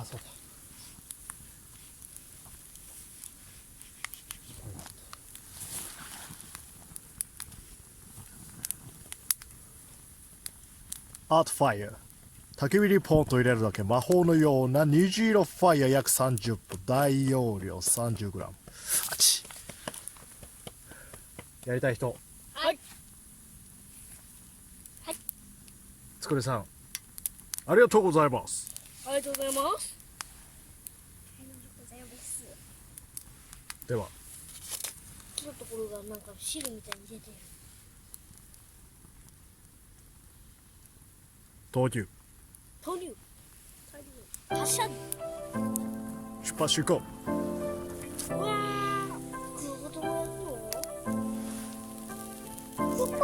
あ、そうだ。アートファイヤー、焚き火にポンと入れるだけ魔法のような虹色ファイヤー約30分、大容量 30g。 あちやりたい人。はいはい、つくるさんありがとうございます。ありがとうございます。では木のところがなんか汁みたいに出てる。投入投入発射。出発進行。うわー、子供やるの？ポポン。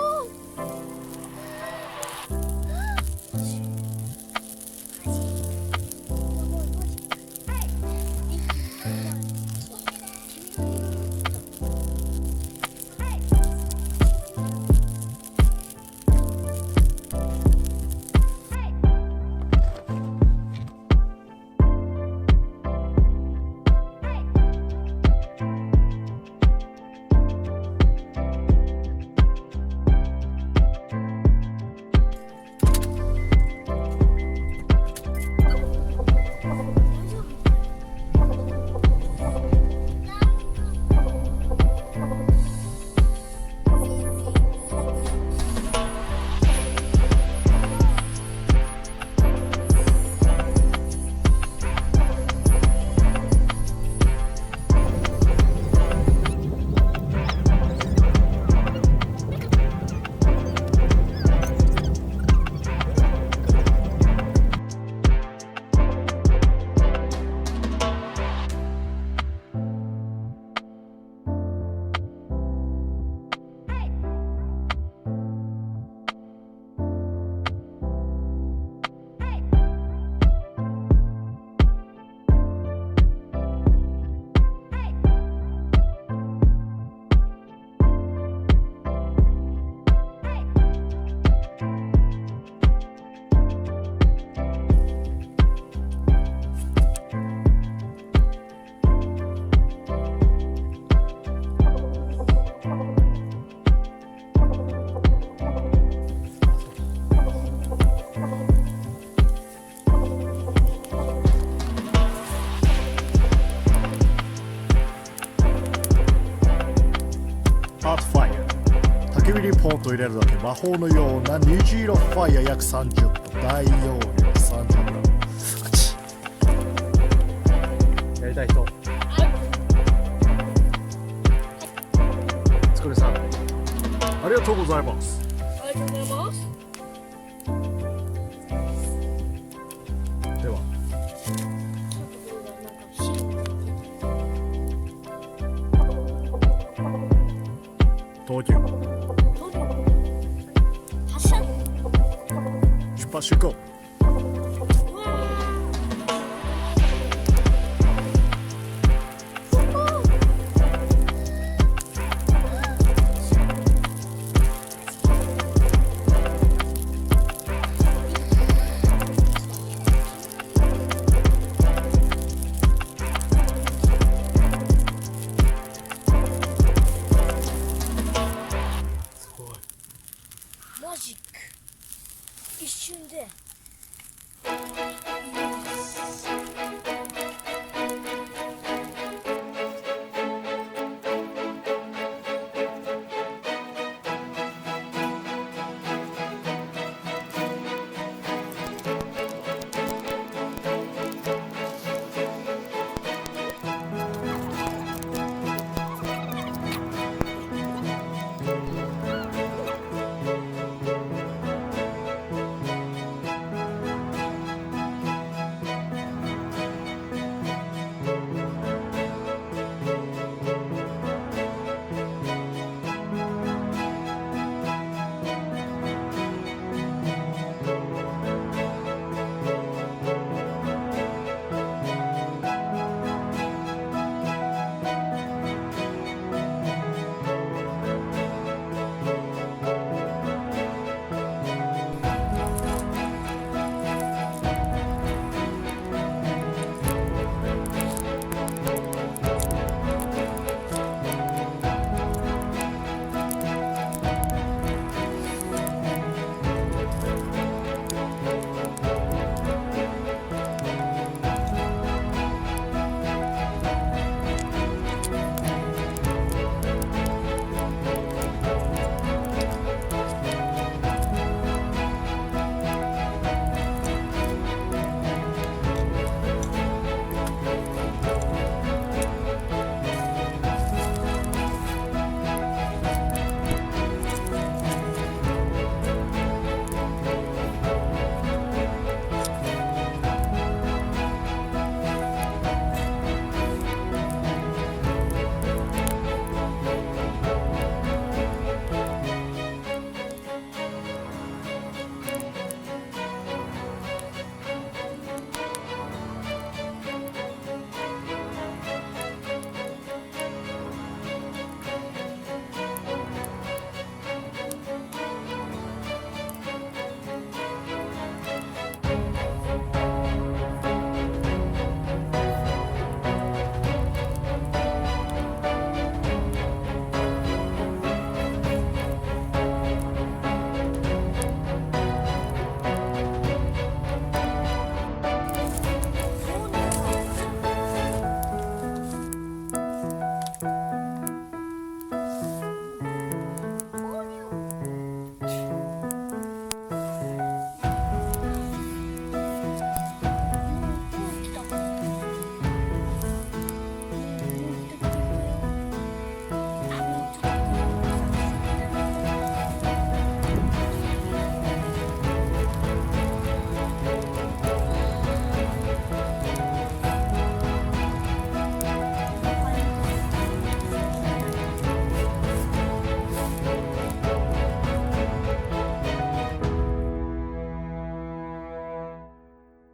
アートファイヤー、焚き火にポンと入れるだけ魔法のような虹色ファイヤー約30分、大容量 30g。 あちやりたい人。つくるさんありがとうございます。ありがとうございます。では投入発射。出発進行。